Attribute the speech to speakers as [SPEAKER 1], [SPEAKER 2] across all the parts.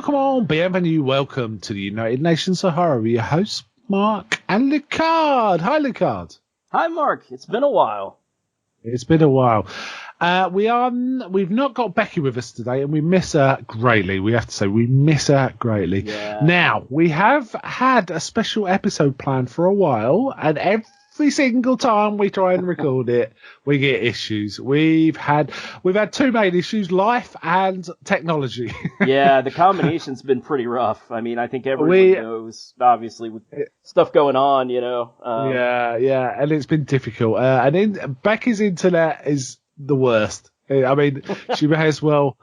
[SPEAKER 1] come on, bienvenue, welcome to the United Nations of Horror. Your hosts, Mark and Lucard. Hi, Lucard.
[SPEAKER 2] Hi, Mark. It's been a while.
[SPEAKER 1] It's been a while. We've not got Becky with us today, and we miss her greatly. We have to say, we miss her greatly.
[SPEAKER 2] Yeah.
[SPEAKER 1] Now, we have had a special episode planned for a while, and every single time we try and record it, we get issues. We've had two main issues: life and technology.
[SPEAKER 2] Yeah, the combination's been pretty rough. I mean, I think everyone knows, obviously, with stuff going on, you know.
[SPEAKER 1] Yeah, and it's been difficult. Becky's internet is the worst. I mean, she may as well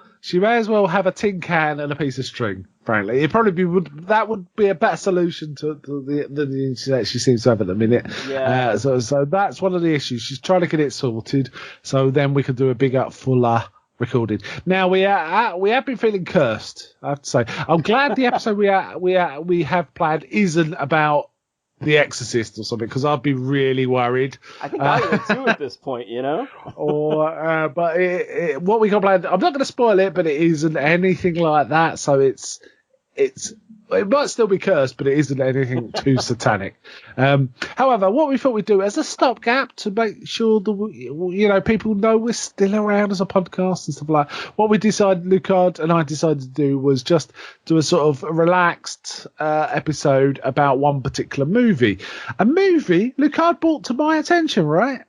[SPEAKER 1] have a tin can and a piece of string. Frankly, that would be a better solution to the internet she seems to have at the minute.
[SPEAKER 2] Yeah.
[SPEAKER 1] So that's one of the issues. She's trying to get it sorted, so then we can do a bigger, fuller recording. Now we have been feeling cursed, I have to say. I'm glad the episode we have planned isn't about The Exorcist or something, because I'd be really worried.
[SPEAKER 2] I think I would too at this point, you know.
[SPEAKER 1] But what we got planned, I'm not going to spoil it, but it isn't anything like that. So it might still be cursed, but it isn't anything too satanic. However, what we thought we'd do as a stopgap to make sure that people know we're still around as a podcast and stuff like that. What we decided, Lucard and I decided to do, was just do a sort of relaxed episode about one particular movie. A movie Lucard brought to my attention, right?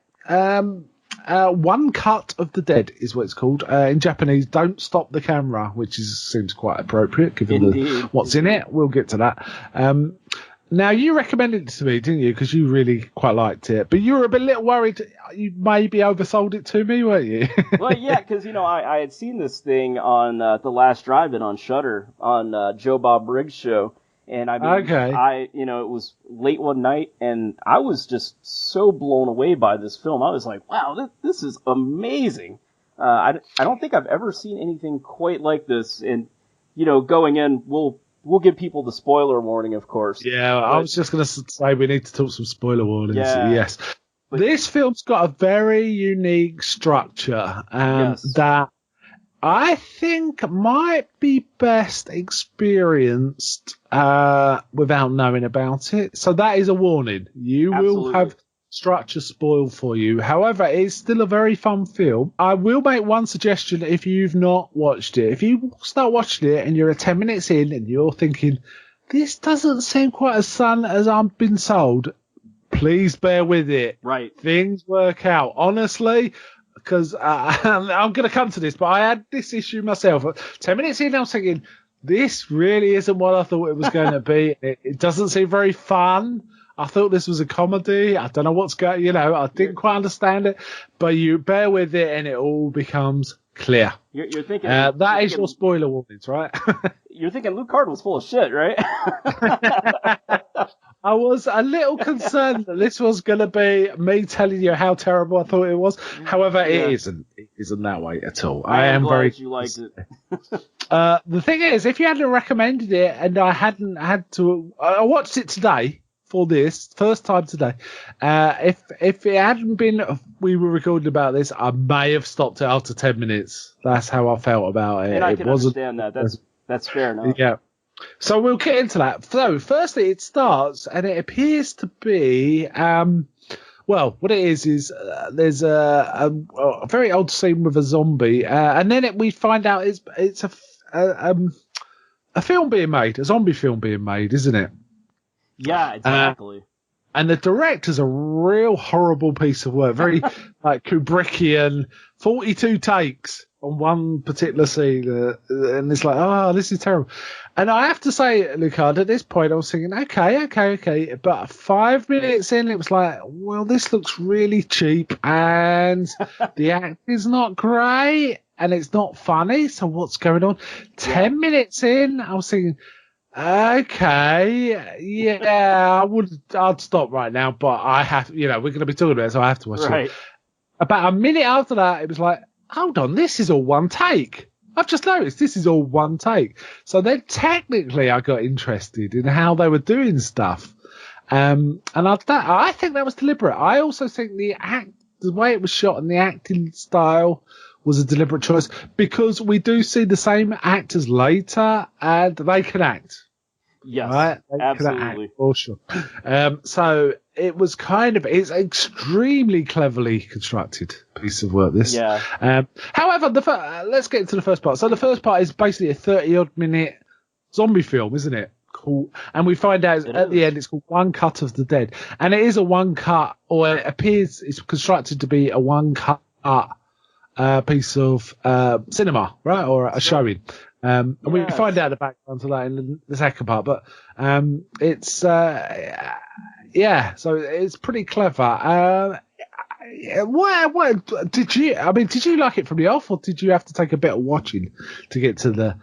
[SPEAKER 1] One Cut of the Dead is what it's called. In Japanese, Don't Stop the Camera, which seems quite appropriate given what's in it. We'll get to that. Now, you recommended it to me, didn't you? Because you really quite liked it. But you were a little worried you maybe oversold it to me, weren't you?
[SPEAKER 2] Well, yeah, because, I had seen this thing on The Last Drive-In on Shudder on Joe Bob Briggs' show. And I mean,
[SPEAKER 1] okay.
[SPEAKER 2] it was late one night, and I was just so blown away by this film. I was like, wow, this is amazing. I don't think I've ever seen anything quite like this. And, going in, we'll give people the spoiler warning, of course.
[SPEAKER 1] Yeah, I was just going to say we need to talk some spoiler warnings.
[SPEAKER 2] Yeah.
[SPEAKER 1] Yes. But this film's got a very unique structure that I think might be best experienced without knowing about it. So that is a warning. You will have structure spoiled for you. However, it's still a very fun film. I will make one suggestion if you've not watched it. If you start watching it and you're 10 minutes in and you're thinking, this doesn't seem quite as fun as I've been sold, please bear with it.
[SPEAKER 2] Right.
[SPEAKER 1] Things work out. Honestly, because I'm going to come to this, but I had this issue myself. 10 minutes in, I was thinking, this really isn't what I thought it was going to be. It doesn't seem very fun. I thought this was a comedy. I don't know what's going, I didn't quite understand it. But you bear with it and it all becomes clear.
[SPEAKER 2] You're thinking...
[SPEAKER 1] that is your spoiler warnings, right?
[SPEAKER 2] You're thinking Lucard was full of shit, right?
[SPEAKER 1] I was a little concerned that this was going to be me telling you how terrible I thought it was. However, it isn't. It isn't that way at all. I am
[SPEAKER 2] glad
[SPEAKER 1] very.
[SPEAKER 2] You liked it.
[SPEAKER 1] The thing is, if you hadn't recommended it and I hadn't had to, I watched it today for this first time today. If it hadn't been, we were recording about this, I may have stopped it after 10 minutes. That's how I felt about it.
[SPEAKER 2] And I can understand that. That's fair enough.
[SPEAKER 1] Yeah. So we'll get into that. So firstly, it starts and it appears to be, what it is there's a very old scene with a zombie, and then we find out it's a film being made, a zombie film being made, isn't it?
[SPEAKER 2] Yeah, exactly.
[SPEAKER 1] And the director's a real horrible piece of work, very like Kubrickian, 42 takes on one particular scene, and it's like, this is terrible. And I have to say, Lucard, at this point I was thinking, okay, but 5 minutes in it was like, well, this looks really cheap, and the act is not great, and it's not funny, so what's going on? 10 minutes in, I was thinking, okay, yeah, I'd stop right now, but I have, we're going to be talking about it, so I have to watch it. About a minute after that, it was like, hold on, this is all one take. I've just noticed this is all one take. So then technically I got interested in how they were doing stuff. And I think that was deliberate. I also think the way it was shot and the acting style was a deliberate choice because we do see the same actors later, and they can act.
[SPEAKER 2] Yes,
[SPEAKER 1] right? They
[SPEAKER 2] absolutely.
[SPEAKER 1] can act, for sure. So it was it's extremely cleverly constructed piece of work, this.
[SPEAKER 2] Yeah.
[SPEAKER 1] However, let's get into the first part. So the first part is basically a 30-odd minute zombie film, isn't it? Cool. And we find out at the end it's called One Cut of the Dead. And it is a one cut, or it appears it's constructed to be a one cut piece of cinema, right? Or a showing. And we find out the background to that in the second part. But it's, so it's pretty clever. What did you like it from the off, or did you have to take a bit of watching to get to the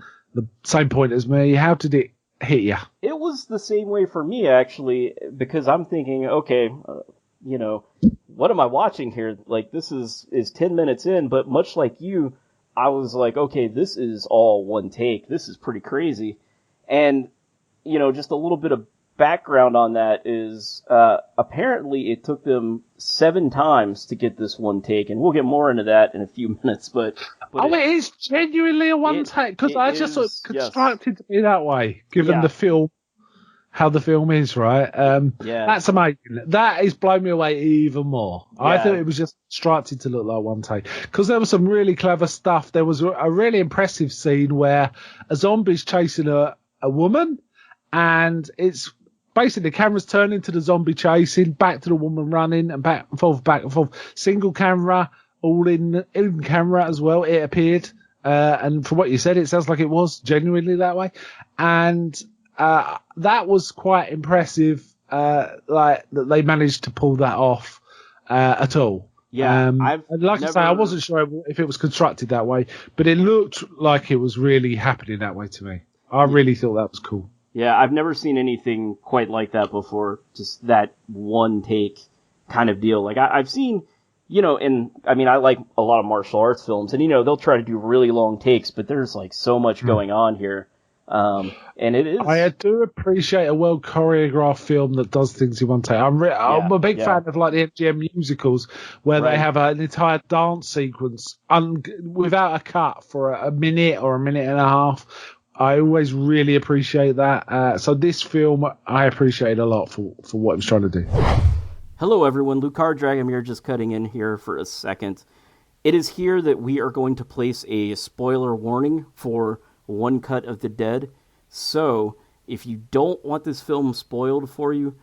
[SPEAKER 1] same point as me? How did it hit you?
[SPEAKER 2] It was the same way for me, actually, because I'm thinking, okay, what am I watching here? Like, this is 10 minutes in, but much like you, I was like, okay, this is all one take. This is pretty crazy. And, just a little bit of background on that is, apparently it took them 7 times to get this one take, and we'll get more into that in a few minutes, but
[SPEAKER 1] it is genuinely a one take, because I just sort of constructed to be that way, given the film, how the film is, right? That's amazing. That is blowing me away even more. Yeah. I thought it was just constructed to look like one take, because there was some really clever stuff. There was a really impressive scene where a zombie's chasing a woman, and it's basically the camera's turning to the zombie chasing, back to the woman running, and back and forth. Single camera, all in camera as well, it appeared. And from what you said, it sounds like it was genuinely that way. And that was quite impressive, that they managed to pull that off at all.
[SPEAKER 2] Yeah,
[SPEAKER 1] I wasn't sure if it was constructed that way, but it looked like it was really happening that way to me. I really thought that was cool.
[SPEAKER 2] Yeah, I've never seen anything quite like that before. Just that one take kind of deal. Like I've seen, I like a lot of martial arts films, and they'll try to do really long takes, but there's like so much going on here. And it is. I
[SPEAKER 1] do appreciate a well choreographed film that does things in one take. I'm a big fan of like the MGM musicals where they have an entire dance sequence without a cut for a minute or a minute and a half. I always really appreciate that. So this film I appreciate a lot for what it was trying to do.
[SPEAKER 2] Hello everyone, Lucar Dragomir just cutting in here for a second. It is here that we are going to place a spoiler warning for One Cut of the Dead. So, if you don't want this film spoiled for you,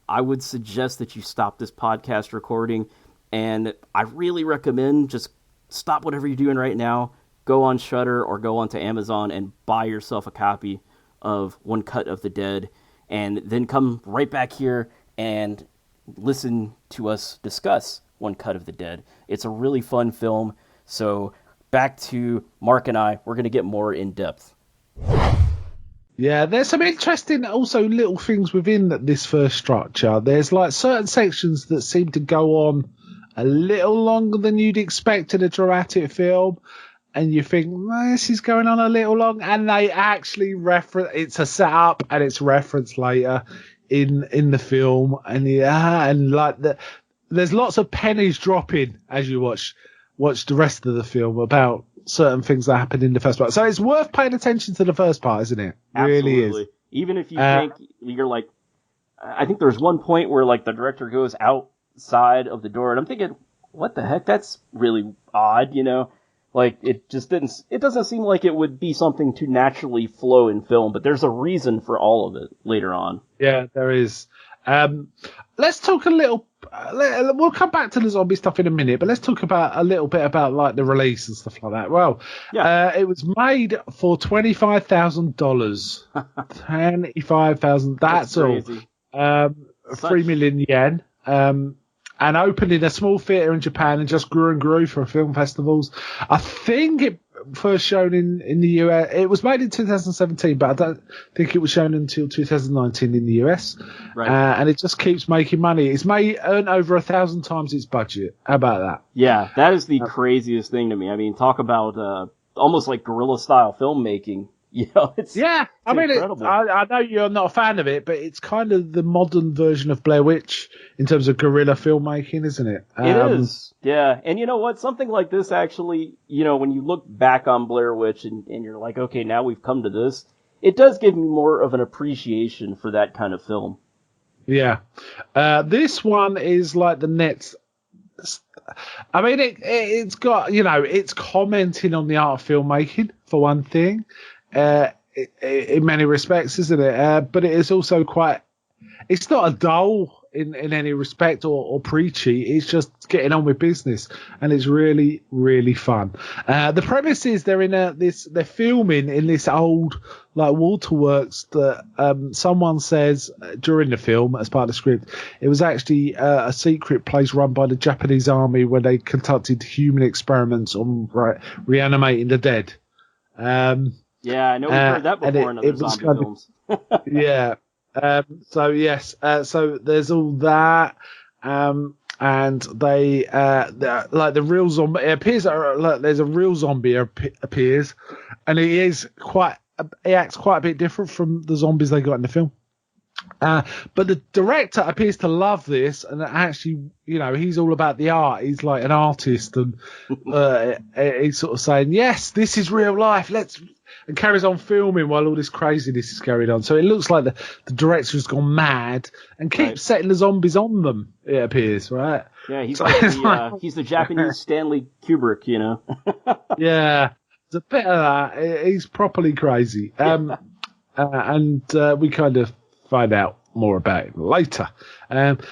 [SPEAKER 2] I would suggest that you stop this podcast recording, and I really recommend just stop whatever you're doing right now, go on Shudder or go onto Amazon and buy yourself a copy of One Cut of the Dead, and then come right back here and listen to us discuss One Cut of the Dead. It's a really fun film, so back to Mark and I, we're going to get more in depth.
[SPEAKER 1] Yeah, there's some interesting also little things within this first structure. There's like certain sections that seem to go on a little longer than you'd expect in a dramatic film, and you think, this is going on a little long, and they actually reference, it's a setup and it's referenced later in the film, and like there's lots of pennies dropping as you watch the rest of the film about certain things that happen in the first part. So it's worth paying attention to the first part, isn't it?
[SPEAKER 2] Absolutely.
[SPEAKER 1] Really is.
[SPEAKER 2] Even if you think you're like, I think there's one point where like the director goes outside of the door, and I'm thinking, what the heck? That's really odd, Like it doesn't seem like it would be something to naturally flow in film, but there's a reason for all of it later on.
[SPEAKER 1] Yeah, there is. Let's talk a little. We'll come back to the zombie stuff in a minute, but let's talk a little bit about like the release and stuff like that. Well, it was made for $25,000. $25,000. That's all. 3 million yen. And opened in a small theatre in Japan and just grew and grew for film festivals. I think it first shown in the US. It was made in 2017, but I don't think it was shown until 2019 in the US.
[SPEAKER 2] Right.
[SPEAKER 1] And it just keeps making money. It's earned over 1,000 times its budget. How about that?
[SPEAKER 2] Yeah, that is the craziest thing to me. I mean, talk about almost like guerrilla style filmmaking. You know, it's
[SPEAKER 1] I mean,
[SPEAKER 2] incredible.
[SPEAKER 1] I know you're not a fan of it, but it's kind of the modern version of Blair Witch in terms of guerrilla filmmaking, isn't it?
[SPEAKER 2] It is, yeah. And you know what? Something like this actually, you know, when you look back on Blair Witch and you're like, okay, now we've come to this, it does give me more of an appreciation for that kind of film.
[SPEAKER 1] Yeah. This one is like the next. I mean, it's got, you know, it's commenting on the art of filmmaking, for one thing, in many respects, isn't it? But it is also quite, it's not a dull in any respect or preachy. It's just getting on with business, and it's really, really fun. The premise is they're filming in this old like waterworks that someone says during the film as part of the script. It was actually a secret place run by the Japanese army where they conducted human experiments on reanimating the dead.
[SPEAKER 2] Yeah, I know we've heard that before in other zombie films.
[SPEAKER 1] Yeah. So yes, so there's all that, and they like the real zombie. It appears that there's a real zombie appears, and he acts quite a bit different from the zombies they got in the film. But the director appears to love this, and actually, you know, he's all about the art. He's like an artist, and he's sort of saying, "Yes, this is real life. And carries on filming while all this craziness is carried on." So it looks like the director has gone mad and keeps setting the zombies on them. It appears, right?
[SPEAKER 2] Yeah, he's he's the Japanese Stanley Kubrick, you know.
[SPEAKER 1] Yeah, there's a bit of that. He's properly crazy. And we kind of find out more about it later.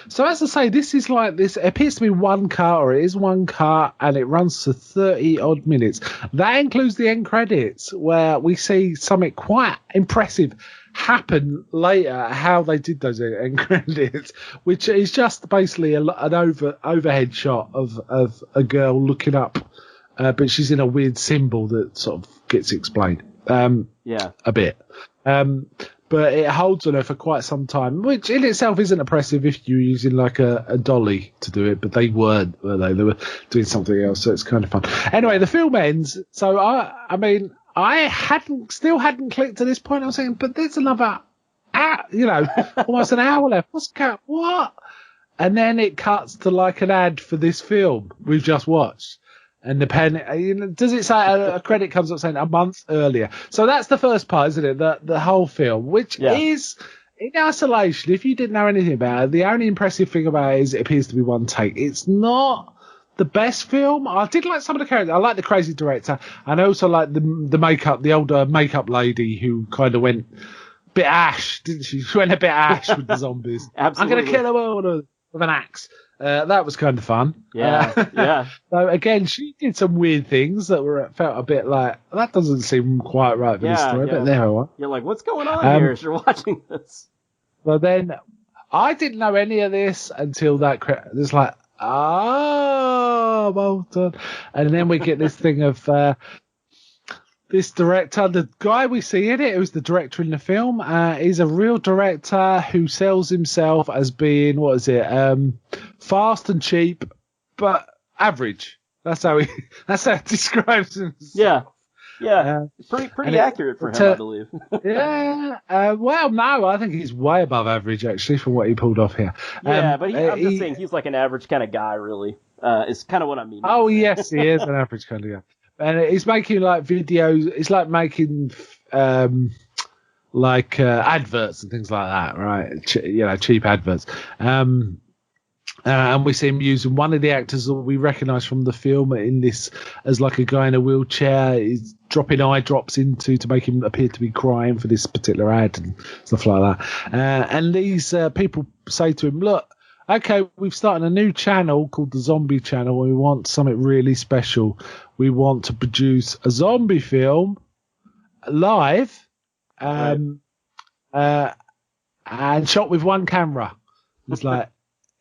[SPEAKER 1] So as I say, this is like this. It appears to be one cut, or it is one cut, and it runs to 30 odd minutes. That includes the end credits, where we see something quite impressive happen later. How they did those end credits, which is just basically an overhead shot of a girl looking up, but she's in a weird symbol that sort of gets explained. A bit. But it holds on her for quite some time, which in itself isn't impressive if you're using like a dolly to do it, but they weren't, were they? They were doing something else, so it's kind of fun. Anyway, the film ends. So I mean, I still hadn't clicked to this point. I was saying, but there's another, almost an hour left. What? And then it cuts to like an ad for this film we've just watched. And does it say a credit comes up saying a month earlier? So that's the first part, isn't it? The whole film, which is in isolation. If you didn't know anything about it, the only impressive thing about it is it appears to be one take. It's not the best film. I did like some of the characters. I like the crazy director, and I also like the older makeup lady who kind of went a bit Ash, didn't she? She went a bit Ash with the zombies.
[SPEAKER 2] Absolutely.
[SPEAKER 1] I'm going to kill them all with an axe. That was kind of fun.
[SPEAKER 2] Yeah.
[SPEAKER 1] So again, she did some weird things that felt a bit like that doesn't seem quite right for this story. But there we are.
[SPEAKER 2] You're like, what's going on here as you're watching this?
[SPEAKER 1] Well, then I didn't know any of this until that. It's like, well done. And then we get this thing of this director, the guy we see in it, who's the director in the film, is a real director who sells himself as being, fast and cheap, but average. That's how he describes himself.
[SPEAKER 2] Yeah. Pretty accurate for him, I believe.
[SPEAKER 1] Well, no, I think he's way above average, actually, from what he pulled off here.
[SPEAKER 2] Yeah, but I'm just saying he's like an average kind of guy, really. Is kind of what I mean.
[SPEAKER 1] Oh, yes, he is an average kind of guy. And he's making like videos. It's like making adverts and things like that, right? Cheap adverts. And we see him using one of the actors that we recognise from the film in this as like a guy in a wheelchair. He's dropping eye drops to make him appear to be crying for this particular ad and stuff like that. And these people say to him, "Look, okay, we've started a new channel called the Zombie Channel. We want something really special. We want to produce a zombie film live, and shot with one camera." It's like,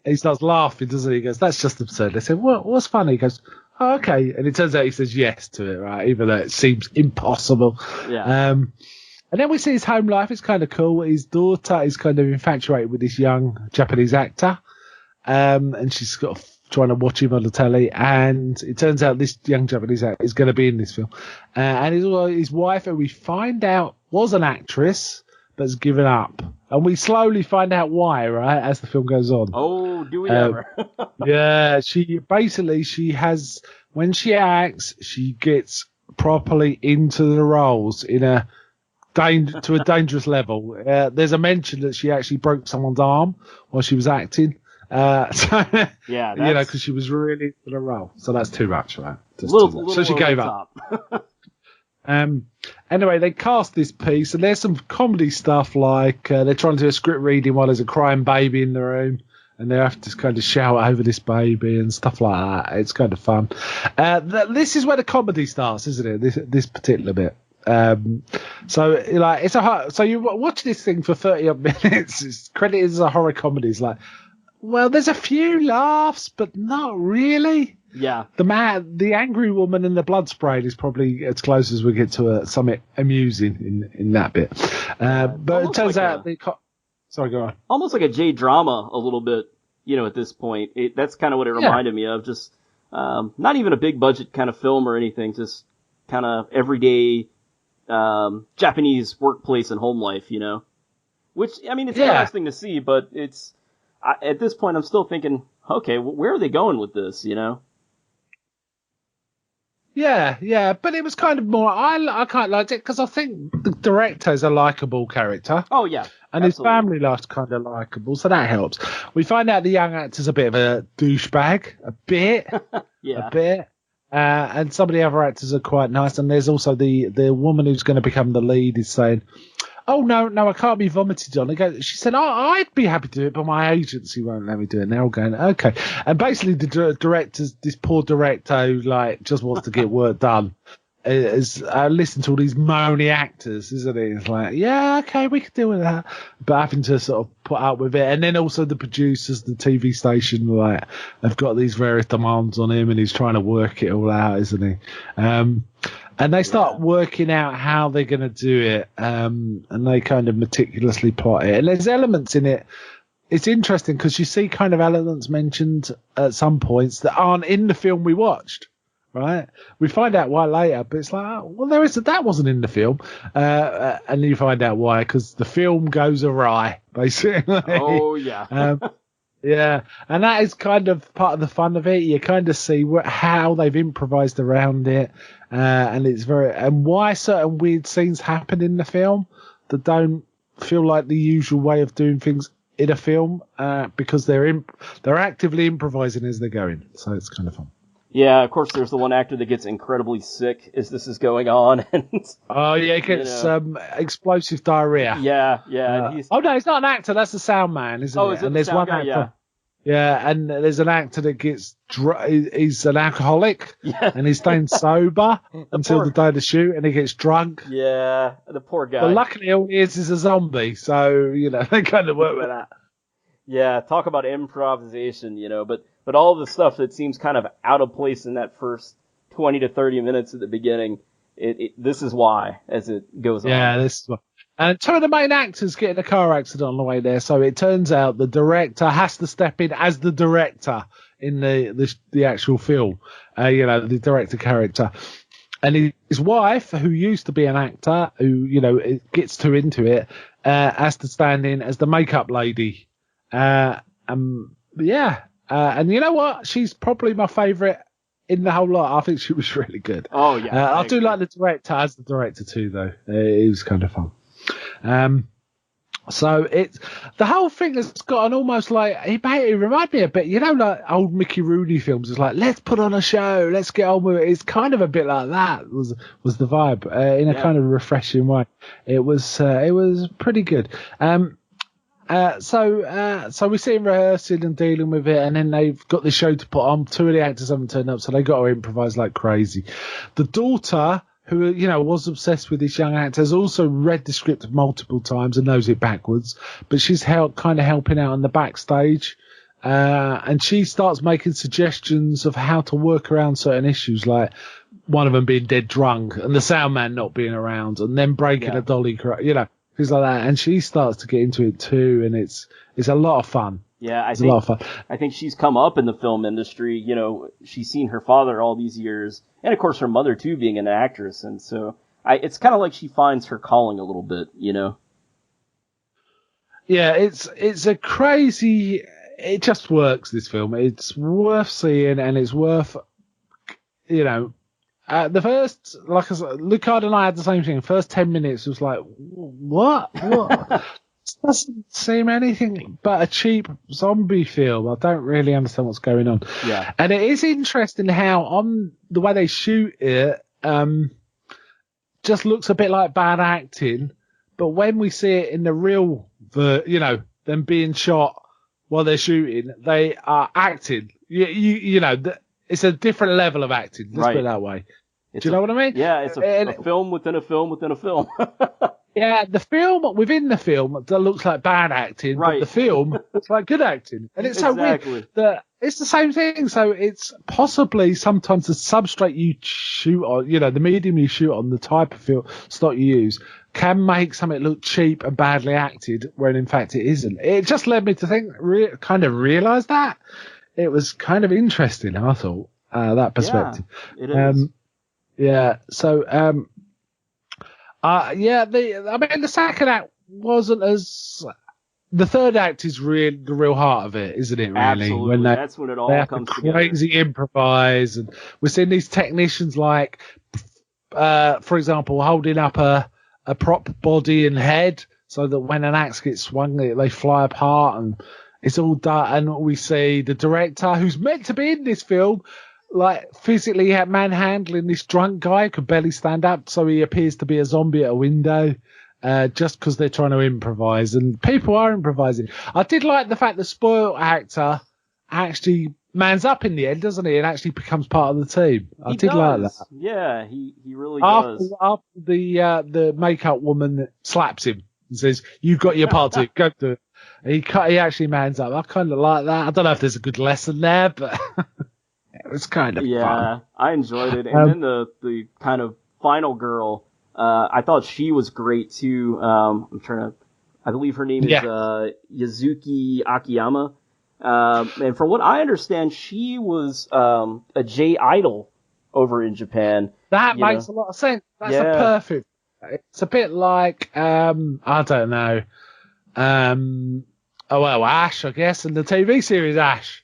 [SPEAKER 1] he starts laughing, doesn't he? He goes, "That's just absurd." They say, "What's funny?" He goes, "Oh, okay." And it turns out he says yes to it, right? Even though it seems impossible.
[SPEAKER 2] Yeah.
[SPEAKER 1] And then we see his home life. It's kind of cool. His daughter is kind of infatuated with this young Japanese actor. And she's got trying to watch him on the telly, and it turns out this young Japanese actor is going to be in this film. And his wife, who we find out was an actress, but's given up. And we slowly find out why, right, as the film goes on.
[SPEAKER 2] Oh, do we ever?
[SPEAKER 1] Yeah, when she acts, she gets properly into the roles to a dangerous level. There's a mention that she actually broke someone's arm while she was acting. Yeah, because she was really into the role. So that's too much, right? So she gave up. Anyway, they cast this piece, and there's some comedy stuff like they're trying to do a script reading while there's a crying baby in the room, and they have to kind of shout over this baby and stuff like that. It's kind of fun. This is where the comedy starts, isn't it? This particular bit. So you watch this thing for 30 odd minutes. It's credited as a horror comedy. It's like, well, there's a few laughs, but not really.
[SPEAKER 2] Yeah.
[SPEAKER 1] The angry woman and the blood spraying is probably as close as we get to something amusing in that bit. But it turns out sorry, go on.
[SPEAKER 2] Almost like a J-drama a little bit, at this point. That's kind of what it reminded me of. Just not even a big budget kind of film or anything, just kind of everyday Japanese workplace and home life, Which, I mean, it's interesting to see, but at this point I'm still thinking, okay, where are they going with this,
[SPEAKER 1] Yeah, but it was kind of more. I kind of liked it because I think the director's a likable character.
[SPEAKER 2] Oh yeah,
[SPEAKER 1] and
[SPEAKER 2] absolutely.
[SPEAKER 1] His family life's kind of likable, so that helps. We find out the young actor's a bit of a douchebag, a bit. And some of the other actors are quite nice. And there's also the woman who's going to become the lead is saying, "Oh no, I can't be vomited on." She said, I'd be happy to do it, but my agency won't let me do it. And they're all going, okay. And basically the this poor director who just wants to get work done is listen to all these moany actors, isn't he? It's like, yeah, okay, we could deal with that. But having to sort of put up with it. And then also the producers, the TV station, have got these various demands on him and he's trying to work it all out, isn't he? And they start working out how they're going to do it, and they kind of meticulously plot it. And there's elements in it. It's interesting because you see kind of elements mentioned at some points that aren't in the film we watched, right? We find out why later, but it's like, well, that wasn't in the film. And you find out why, because the film goes awry, basically.
[SPEAKER 2] Oh, yeah.
[SPEAKER 1] Yeah, and that is kind of part of the fun of it. You kind of see how they've improvised around it, and it's and why certain weird scenes happen in the film that don't feel like the usual way of doing things in a film, because they're actively improvising as they're going. So it's kind of fun.
[SPEAKER 2] Yeah, of course. There's the one actor that gets incredibly sick as this is going on.
[SPEAKER 1] Oh yeah, he gets explosive diarrhea.
[SPEAKER 2] Yeah.
[SPEAKER 1] Oh no, he's not an actor. That's the sound man, isn't it?
[SPEAKER 2] Is it
[SPEAKER 1] and there's one
[SPEAKER 2] guy?
[SPEAKER 1] actor. Yeah, and there's an actor that gets he's an alcoholic, and he's staying sober until the day of the shoot, and he gets drunk.
[SPEAKER 2] Yeah, the poor guy.
[SPEAKER 1] But luckily, all he is a zombie, so they kind of work with that.
[SPEAKER 2] Yeah, talk about improvisation, but all the stuff that seems kind of out of place in that first 20 to 30 minutes at the beginning, this is why, as it goes on.
[SPEAKER 1] Yeah, this is why. And two of the main actors get in a car accident on the way there, so it turns out the director has to step in as the director in the actual film, the director character. And his wife, who used to be an actor, who, gets too into it, has to stand in as the makeup lady. And you know what? She's probably my favourite in the whole lot. I think she was really good.
[SPEAKER 2] Oh, yeah.
[SPEAKER 1] I do like the director as the director too, though. It was kind of fun. So the whole thing has got an almost it reminded me a bit, like old Mickey Rooney films. It's like, let's put on a show, let's get on with it. It's kind of a bit like that was the vibe, in a kind of refreshing way. It was pretty good. So we see him rehearsing and dealing with it, and then they've got the show to put on. Two of the actors haven't turned up, so they got to improvise like crazy. The daughter, who was obsessed with this young actor, has also read the script multiple times and knows it backwards, but she's kind of helping out on the backstage, and she starts making suggestions of how to work around certain issues, like one of them being dead drunk and the sound man not being around, and then breaking a dolly, things like that. And she starts to get into it too, and it's a lot of fun.
[SPEAKER 2] Yeah,
[SPEAKER 1] It's a lot of fun.
[SPEAKER 2] I think she's come up in the film industry. You know, she's seen her father all these years, and of course her mother too, being an actress, and so it's kind of like she finds her calling a little bit. You know.
[SPEAKER 1] Yeah, it's a crazy. It just works. This film. It's worth seeing, and it's worth. You know, the first, like I said, Lucard and I had the same thing. First 10 minutes was like, what? This doesn't seem anything but a cheap zombie film. I don't really understand what's going on.
[SPEAKER 2] Yeah.
[SPEAKER 1] And it is interesting how on the way they shoot it, just looks a bit like bad acting. But when we see it in the real, them being shot while they're shooting, they are acting. It's a different level of acting. Let's put it that way. Do you know what I mean?
[SPEAKER 2] Yeah, it's a film within a film within a film.
[SPEAKER 1] Yeah, the film within the film that looks like bad acting, but the film looks like good acting. And it's so weird that it's the same thing. So it's possibly sometimes the substrate you shoot on, the medium you shoot on, the type of film stock you use, can make something look cheap and badly acted when in fact it isn't. It just led me to think, kind of realize that. It was kind of interesting, I thought, that perspective.
[SPEAKER 2] Yeah, it is.
[SPEAKER 1] Yeah, so, the second act wasn't as. The third act is the real heart of it, isn't it? Really,
[SPEAKER 2] absolutely. That's when it all comes together.
[SPEAKER 1] Crazy improvise, and we're seeing these technicians like, for example, holding up a prop body and head so that when an axe gets swung, they fly apart, and it's all done. And we see the director, who's meant to be in this film, like physically manhandling this drunk guy who could barely stand up, so he appears to be a zombie at a window, just because they're trying to improvise, and people are improvising. I did like the fact the spoiled actor actually mans up in the end, doesn't he, and actually becomes part of the team. I did like that.
[SPEAKER 2] Yeah, he really does.
[SPEAKER 1] After the makeup woman slaps him and says, "You've got your part to go do it." He actually mans up. I kind of like that. I don't know if there's a good lesson there, but. It was kind of fun.
[SPEAKER 2] I enjoyed it. And then the kind of final girl, I thought she was great too. I believe her name is Yazuki Akiyama. And from what I understand, she was a J idol over in Japan.
[SPEAKER 1] That makes a lot of sense. That's a perfect. It's a bit like I don't know. Ash, I guess, and the TV series Ash.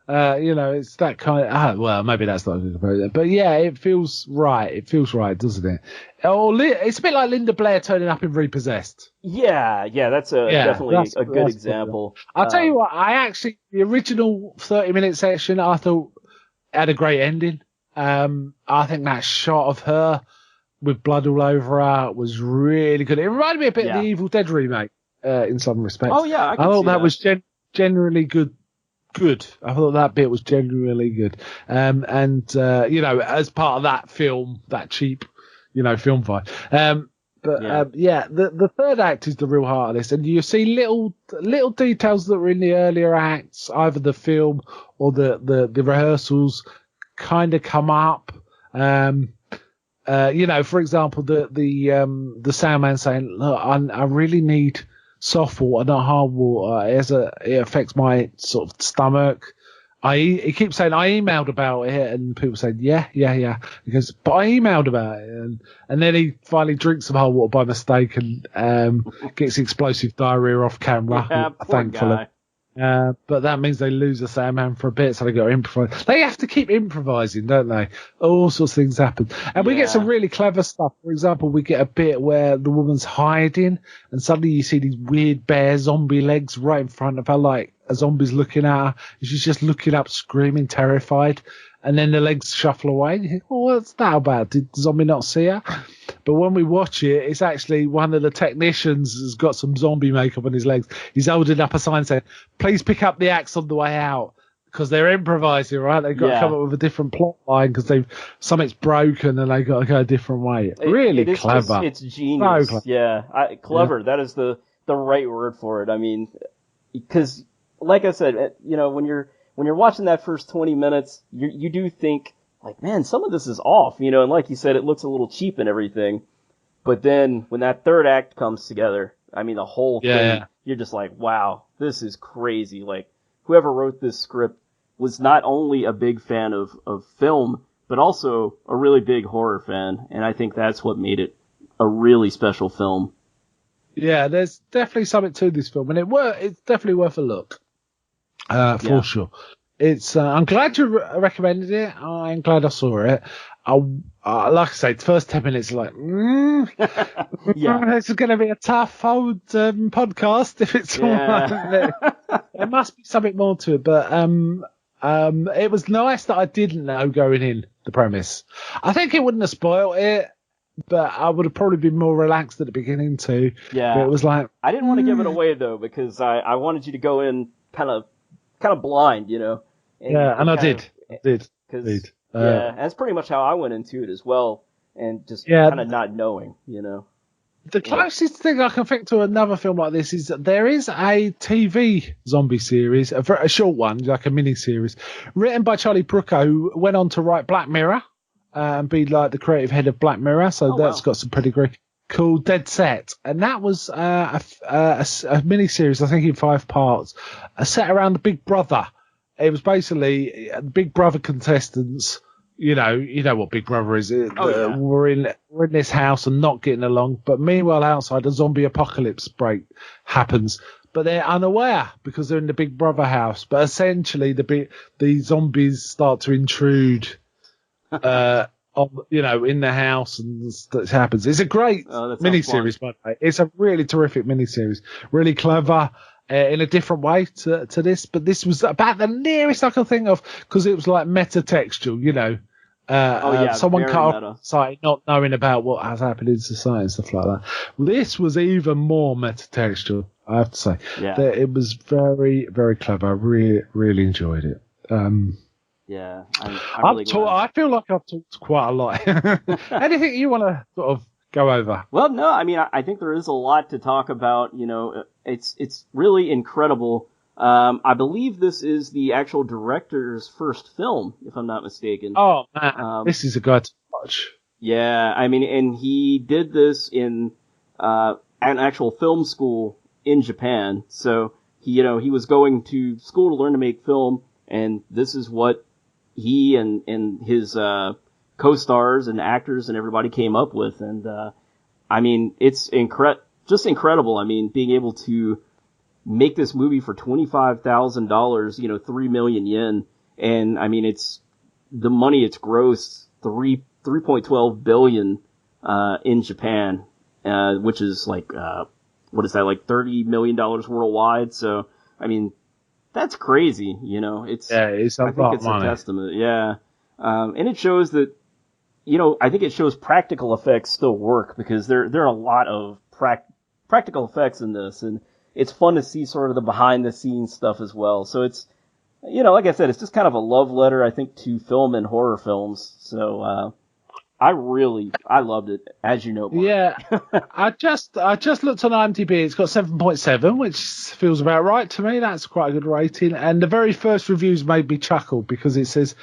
[SPEAKER 1] It's that kind of, maybe that's not a good comparison, but yeah, it feels right. It feels right, doesn't it? It's a bit like Linda Blair turning up in Repossessed.
[SPEAKER 2] Yeah, that's definitely a good example.
[SPEAKER 1] I'll tell you what, the original 30-minute section, I thought had a great ending. I think that shot of her with blood all over her was really good. It reminded me a bit of the Evil Dead remake, in some respects.
[SPEAKER 2] Oh yeah, I
[SPEAKER 1] thought that was generally good. I thought that bit was genuinely good. As part of that film, that cheap, film fight. The third act is the real heart of this, and you see little details that were in the earlier acts, either the film or the rehearsals, kind of come up. For example, the soundman saying, "Look, I really need soft water, not hard water. It affects my sort of stomach." He keeps saying, "I emailed about it," and people say, "Yeah." He goes, "But I emailed about it," and then he finally drinks some hard water by mistake and gets explosive diarrhea off camera.
[SPEAKER 2] Yeah,
[SPEAKER 1] thankfully.
[SPEAKER 2] Guy.
[SPEAKER 1] But that means they lose the soundman for a bit, so they got to improvise. They have to keep improvising, don't they? All sorts of things happen. And we get some really clever stuff. For example, we get a bit where the woman's hiding, and suddenly you see these weird bare zombie legs right in front of her, like a zombie's looking at her. And she's just looking up, screaming, terrified. And then the legs shuffle away. And you think, what's that about? Did the zombie not see her? But when we watch it, it's actually one of the technicians has got some zombie makeup on his legs. He's holding up a sign saying, "Please pick up the axe on the way out." Because they're improvising, right? They've got to come up with a different plot line because something's broken and they've got to go a different way. Really clever.
[SPEAKER 2] It's genius.
[SPEAKER 1] So clever.
[SPEAKER 2] Yeah. Clever. That is the right word for it. I mean, because like I said, when you're watching that first 20 minutes, you do think, like, man, some of this is off, and like you said, it looks a little cheap and everything. But then when that third act comes together, I mean, the whole thing, you're just like, wow, this is crazy. Like, whoever wrote this script was not only a big fan of film, but also a really big horror fan, and I think that's what made it a really special film.
[SPEAKER 1] Yeah, there's definitely something to this film, and it's definitely worth a look, for sure. It's I'm glad you recommended it. I'm glad I saw it. Like I say, the first 10 minutes are like, it's going to be a tough old podcast if it's all like there must be something more to it, but it was nice that I didn't know going in the premise. I think it wouldn't have spoiled it, but I would have probably been more relaxed at the beginning too.
[SPEAKER 2] Yeah,
[SPEAKER 1] but it was like
[SPEAKER 2] I didn't want to give it away though, because I wanted you to go in kind of blind, you know.
[SPEAKER 1] And I did.
[SPEAKER 2] Because that's pretty much how I went into it as well, and just kind of not knowing, you know.
[SPEAKER 1] The closest thing I can think to another film like this is that there is a TV zombie series, a short one, like a mini series, written by Charlie Brooker, who went on to write Black Mirror and be like the creative head of Black Mirror. So that's got some pedigree. Called Dead Set, and that was a mini series, I think in 5 parts, set around the Big Brother. It was basically Big Brother contestants. You know what Big Brother is. We're in this house and not getting along, but meanwhile outside a zombie apocalypse happens. But they're unaware because they're in the Big Brother house. But essentially, the zombies start to intrude, in the house, and that happens. It's a great miniseries, by the way. It's a really terrific miniseries, really clever. In a different way to this, but this was about the nearest I could think of, because it was like metatextual, you know. Someone cut off society not knowing about what has happened in society and stuff like that. This was even more metatextual, I have to say. Yeah. It was very, very clever. I really, really enjoyed it. I'm really glad. I feel like I've talked quite a lot. Anything you want to sort of go over?
[SPEAKER 2] Well, no, I mean, I think there is a lot to talk about. You know, it's really incredible. I believe this is the actual director's first film, if I'm not mistaken.
[SPEAKER 1] Oh, man, this is a guy to watch.
[SPEAKER 2] Yeah, I mean, and he did this in an actual film school in Japan. So he was going to school to learn to make film, and this is what he and his co-stars and actors and everybody came up with. And I mean, it's just incredible. I mean, being able to make this movie for $25,000, 3 million yen, and I mean, it's grossed 3.12 billion in Japan, which is like what is that, like $30 million worldwide? So I mean, that's crazy, you know. I think it's a testament, and it shows that, I think it shows practical effects still work, because there are a lot of practical effects in this, and it's fun to see sort of the behind the scenes stuff as well. So it's, like I said, it's just kind of a love letter, I think, to film and horror films. So I loved it, as you know, Mark.
[SPEAKER 1] Yeah, I just looked on IMDb. It's got 7.7, which feels about right to me. That's quite a good rating. And the very first reviews made me chuckle, because it says,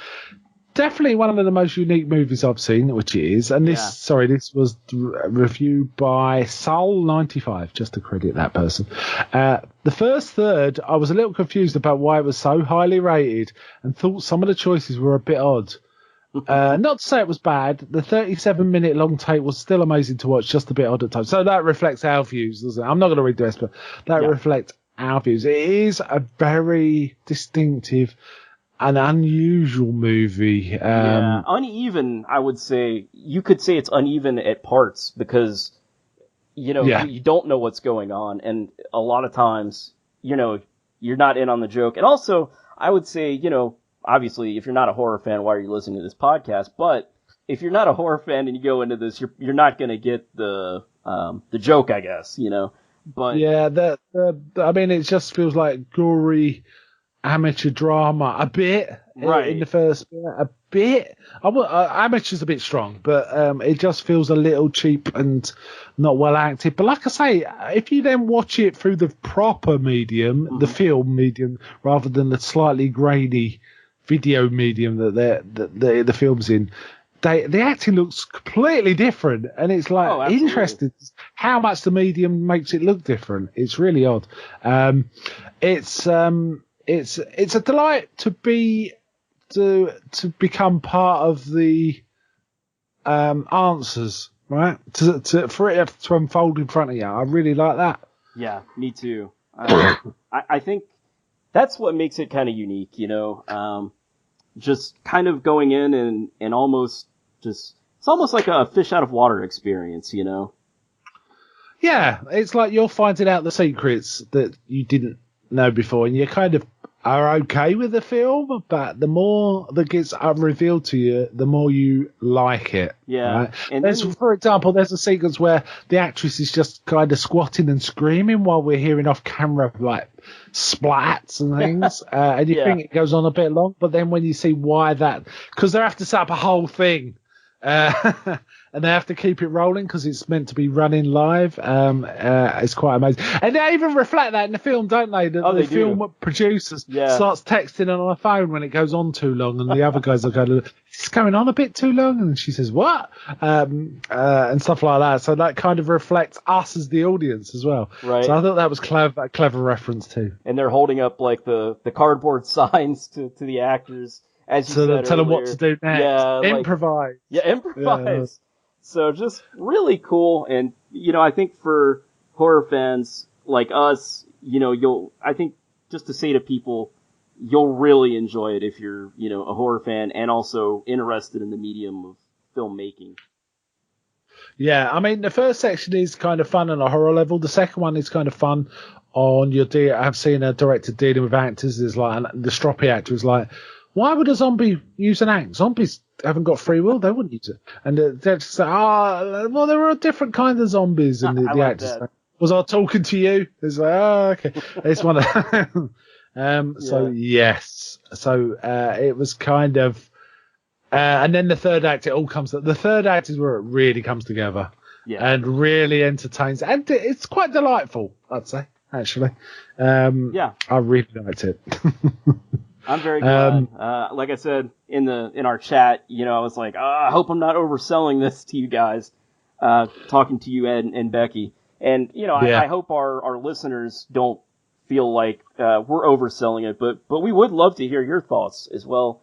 [SPEAKER 1] definitely one of the most unique movies I've seen, which it is. And this was reviewed by Soul95, just to credit that person. The first third, I was a little confused about why it was so highly rated, and thought some of the choices were a bit odd. Not to say it was bad. The 37-minute long tape was still amazing to watch, just a bit odd at times. So that reflects our views, doesn't it? I'm not going to read the rest, but that reflects our views. It is a very distinctive, an unusual movie.
[SPEAKER 2] Uneven, I would say. You could say it's uneven at parts, because, you don't know what's going on. And a lot of times, you're not in on the joke. And also, I would say, obviously, if you're not a horror fan, why are you listening to this podcast? But if you're not a horror fan and you go into this, you're not going to get the joke, I guess, But
[SPEAKER 1] yeah, I mean, it just feels like gory amateur drama a bit, right, in the first bit, a bit. Amateur's a bit strong, but it just feels a little cheap and not well acted. But like I say, if you then watch it through the proper medium, the film medium, rather than the slightly grainy video medium that the film's in, the acting looks completely different, and it's like interesting how much the medium makes it look different. It's really odd. it's a delight to become part of the answers, right? For it to unfold in front of you. I really like that.
[SPEAKER 2] Yeah, me too. I think that's what makes it kind of unique, just kind of going in and almost just, it's almost like a fish out of water experience,
[SPEAKER 1] Yeah, it's like you're finding out the secrets that you didn't know before, and you kind of are okay with the film, but the more that gets revealed to you, the more you like it.
[SPEAKER 2] Yeah.
[SPEAKER 1] Right?
[SPEAKER 2] And
[SPEAKER 1] for example, there's a sequence where the actress is just kind of squatting and screaming while we're hearing off camera like splats and things, and you think it goes on a bit long, but then when you see why that, because they have to set up a whole thing. And they have to keep it rolling because it's meant to be running live. It's quite amazing. And they even reflect that in the film, don't they? The film producer starts texting on her phone when it goes on too long, and the other guys are going, it's going on a bit too long. And she says, what? And stuff like that. So that kind of reflects us as the audience as well.
[SPEAKER 2] Right.
[SPEAKER 1] So I thought that was a clever reference too.
[SPEAKER 2] And they're holding up like the cardboard signs to the actors. As you said
[SPEAKER 1] tell them
[SPEAKER 2] earlier.
[SPEAKER 1] what to do next.
[SPEAKER 2] Yeah,
[SPEAKER 1] improvise.
[SPEAKER 2] Improvise. Yeah. So just really cool. And, I think for horror fans like us, I think just to say to people, you'll really enjoy it if you're, a horror fan and also interested in the medium of filmmaking.
[SPEAKER 1] Yeah, I mean, the first section is kind of fun on a horror level. The second one is kind of fun on I've seen a director dealing with actors. There's like, the stroppy actor is like, why would a zombie use an axe? Zombies haven't got free will. They wouldn't use it. And they're just like, well, there are different kinds of zombies. And the actors like, was I talking to you? It's like, okay. It's one of So, yes. So, it was kind of, and then the third act, it all comes, the third act is where it really comes together and really entertains. And it's quite delightful, I'd say, actually. I really liked it.
[SPEAKER 2] I'm very glad. Like I said in our chat, I was like, I hope I'm not overselling this to you guys. Talking to you, Ed and Becky, and I hope our listeners don't feel like we're overselling it, but we would love to hear your thoughts as well.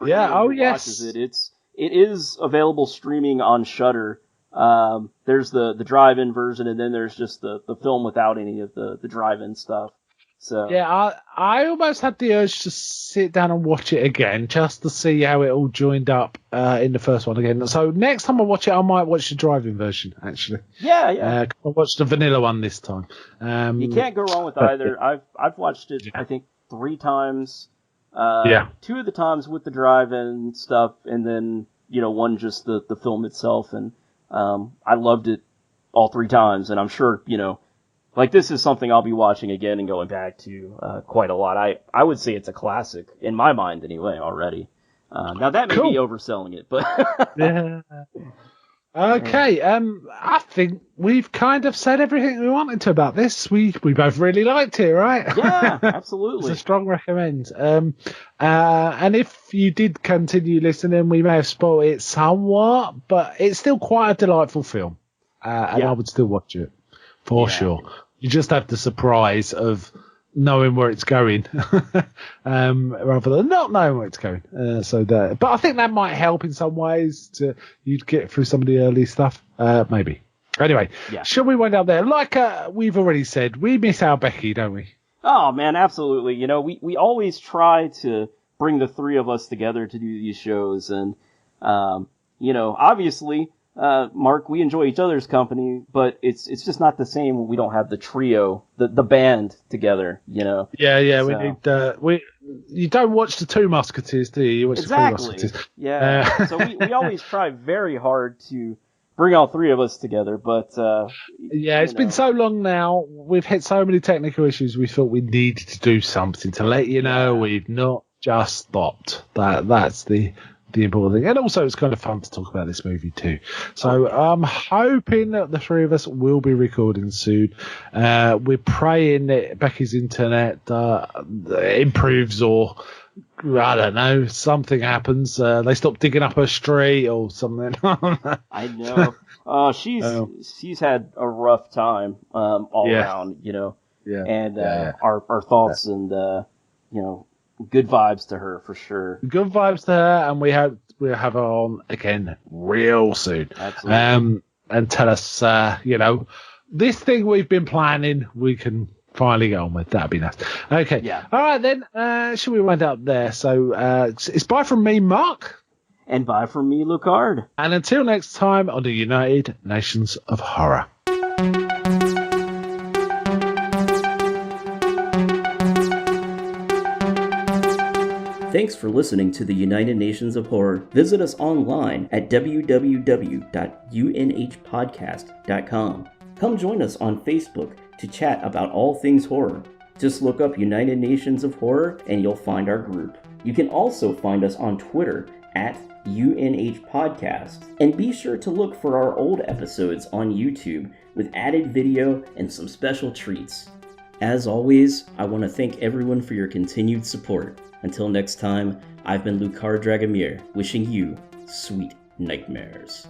[SPEAKER 1] Yes.
[SPEAKER 2] It is available streaming on Shudder. There's the drive-in version, and then there's just the film without any of the drive-in stuff. So
[SPEAKER 1] yeah, I almost had the urge to sit down and watch it again just to see how it all joined up in the first one again. So next time I watch it, I might watch the drive-in version actually.
[SPEAKER 2] Yeah.
[SPEAKER 1] I watched the vanilla one this time.
[SPEAKER 2] You can't go wrong with either. I've watched it I think 3 times. 2 of the times with the drive-in stuff, and then one just the film itself, and I loved it all 3 times, and I'm sure like, this is something I'll be watching again and going back to quite a lot. I would say it's a classic, in my mind anyway, already. Now, that may be overselling it, but...
[SPEAKER 1] Yeah. Okay, I think we've kind of said everything we wanted to about this. We both really liked it, right?
[SPEAKER 2] Yeah, absolutely.
[SPEAKER 1] It's a strong recommend. And if you did continue listening, we may have spoiled it somewhat, but it's still quite a delightful film. And I would still watch it. For sure. You just have the surprise of knowing where it's going, rather than not knowing where it's going. But I think that might help in some ways to you get through some of the early stuff. Maybe. Anyway, shall we wind up there? Like we've already said, we miss our Becky, don't we?
[SPEAKER 2] Oh man, absolutely. We always try to bring the 3 of us together to do these shows, and obviously. Mark, we enjoy each other's company, but it's just not the same when we don't have the trio, the band together, Yeah,
[SPEAKER 1] so. We need, you don't watch the 2 Musketeers, do you? You watch the 3 Musketeers.
[SPEAKER 2] Yeah. So we always try very hard to bring all 3 of us together, but,
[SPEAKER 1] it's been so long now. We've hit so many technical issues. We thought we needed to do something to let you know we've not just stopped. That's the important thing. And also it's kind of fun to talk about this movie too. So I'm hoping that the 3 of us will be recording soon. We're praying that Becky's internet improves, or I don't know, something happens. They stop digging up her street or something.
[SPEAKER 2] I know. She's had a rough time all around, And our thoughts and good vibes to her for sure.
[SPEAKER 1] Good vibes to her, and we hope we'll have her on again real soon.
[SPEAKER 2] Absolutely.
[SPEAKER 1] And tell us, this thing we've been planning, we can finally get on with. That'd be nice. Okay.
[SPEAKER 2] Yeah.
[SPEAKER 1] All right, then. Shall we wind up there? So it's bye from me, Mark.
[SPEAKER 2] And bye from me, Lucard.
[SPEAKER 1] And until next time on the United Nations of Horror.
[SPEAKER 3] Thanks for listening to the United Nations of Horror. Visit us online at www.unhpodcast.com. Come join us on Facebook to chat about all things horror. Just look up United Nations of Horror and you'll find our group. You can also find us on Twitter at UNH Podcast. And be sure to look for our old episodes on YouTube with added video and some special treats. As always, I want to thank everyone for your continued support. Until next time, I've been Lucard Dragomir, wishing you sweet nightmares.